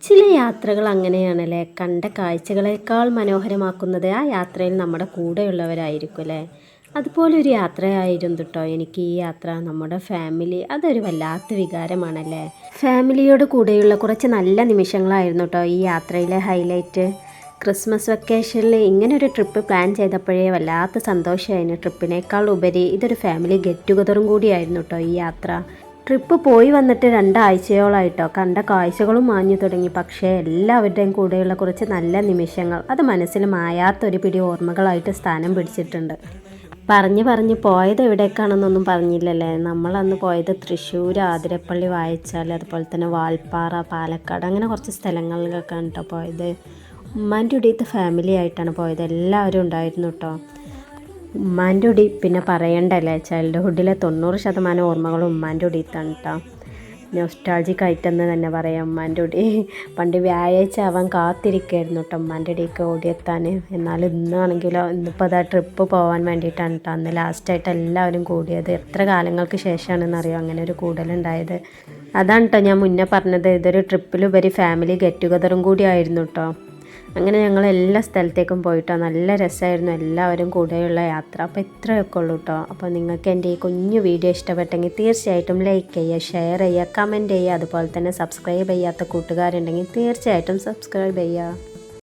ചില യാത്രകൾ അങ്ങനെയാണല്ലേ, കണ്ട കാഴ്ചകളേക്കാൾ മനോഹരമാക്കുന്നത് ആ യാത്രയിൽ നമ്മുടെ കൂടെയുള്ളവരായിരിക്കും അല്ലേ. അതുപോലെ ഒരു യാത്രയായിരുന്നു കേട്ടോ എനിക്ക് ഈ യാത്ര. നമ്മുടെ ഫാമിലി അതൊരു വല്ലാത്ത വികാരമാണല്ലേ. ഫാമിലിയോട് കൂടെയുള്ള കുറച്ച് നല്ല നിമിഷങ്ങളായിരുന്നു കേട്ടോ ഈ യാത്രയിലെ ഹൈലൈറ്റ്. ക്രിസ്മസ് വെക്കേഷനിൽ ഇങ്ങനെ ഒരു ട്രിപ്പ് പ്ലാൻ ചെയ്തപ്പോഴേ വല്ലാത്ത സന്തോഷമായിരുന്നു. ട്രിപ്പിനേക്കാൾ ഉപരി ഇതൊരു ഫാമിലി ഗെറ്റ് ടുഗദറും കൂടിയായിരുന്നു കേട്ടോ ഈ യാത്ര. ട്രിപ്പ് പോയി വന്നിട്ട് 2 ആഴ്ചയോളായിട്ടോ. കണ്ട കാഴ്ചകളും മാഞ്ഞു തുടങ്ങി. പക്ഷേ എല്ലാവരുടെയും കൂടെയുള്ള കുറച്ച് നല്ല നിമിഷങ്ങൾ അത് മനസ്സിൽ മായാത്തൊരു പിടി ഓർമ്മകളായിട്ട് സ്ഥാനം പിടിച്ചിട്ടുണ്ട്. പറഞ്ഞ് പോയത് എവിടേക്കാണെന്നൊന്നും പറഞ്ഞില്ലല്ലേ. നമ്മളന്ന് പോയത് തൃശ്ശൂർ, ആതിരപ്പള്ളി, വായച്ചാൽ, അതുപോലെ തന്നെ വാൽപ്പാറ, പാലക്കാട്, അങ്ങനെ കുറച്ച് സ്ഥലങ്ങളിലൊക്കെയാണ് കേട്ടോ പോയത്. ഉമ്മാൻ്റെ കൂടിയത്തെ ഫാമിലി ആയിട്ടാണ് പോയത്. എല്ലാവരും ഉണ്ടായിരുന്നു കേട്ടോ. ഉമ്മാൻ്റെ കൂടി പിന്നെ പറയണ്ടല്ലേ, ചൈൽഡ്ഹുഡിലെ 90% ഓർമ്മകളും ഉമ്മാൻ്റെ കൂടിയിട്ടാണ് കേട്ടോ. നൊസ്റ്റാൾജിക് ആയിട്ടെന്ന് തന്നെ പറയാം ഉമ്മാൻ്റെ കൂടി. പണ്ട് വ്യാഴാഴ്ച ആവാൻ കാത്തിരിക്കുമായിരുന്നു കേട്ടോ ഉമ്മാൻ്റെ കൂടിയൊക്കെ ഓടിയെത്താൻ. എന്നാലും ഇന്നാണെങ്കിലോ, ഇന്നിപ്പോൾ അതാ ട്രിപ്പ് പോകാൻ വേണ്ടിയിട്ടാണ് കേട്ടോ അന്ന് ലാസ്റ്റായിട്ട് എല്ലാവരും കൂടിയത്. എത്ര കാലങ്ങൾക്ക് ശേഷമാണെന്നറിയോ അങ്ങനെ ഒരു കൂടലുണ്ടായത്. അതാണ് കേട്ടോ ഞാൻ മുന്നേ പറഞ്ഞത്, ഇതൊരു ട്രിപ്പിലുപരി ഫാമിലി ഗെറ്റ് ടുഗദറും കൂടി ആയിരുന്നു കേട്ടോ. അങ്ങനെ ഞങ്ങൾ എല്ലാ സ്ഥലത്തേക്കും പോയിട്ടോ. നല്ല രസമായിരുന്നു എല്ലാവരും കൂടെയുള്ള യാത്ര. അപ്പോൾ ഇത്രയൊക്കെ ഉള്ളൂ കേട്ടോ. അപ്പോൾ നിങ്ങൾക്ക് എൻ്റെ ഈ കുഞ്ഞു വീഡിയോ ഇഷ്ടപ്പെട്ടെങ്കിൽ തീർച്ചയായിട്ടും ലൈക്ക് ചെയ്യുക, ഷെയർ ചെയ്യുക, കമൻറ്റ് ചെയ്യുക. അതുപോലെ തന്നെ സബ്സ്ക്രൈബ് ചെയ്യാത്ത കൂട്ടുകാരുണ്ടെങ്കിൽ തീർച്ചയായിട്ടും സബ്സ്ക്രൈബ് ചെയ്യുക.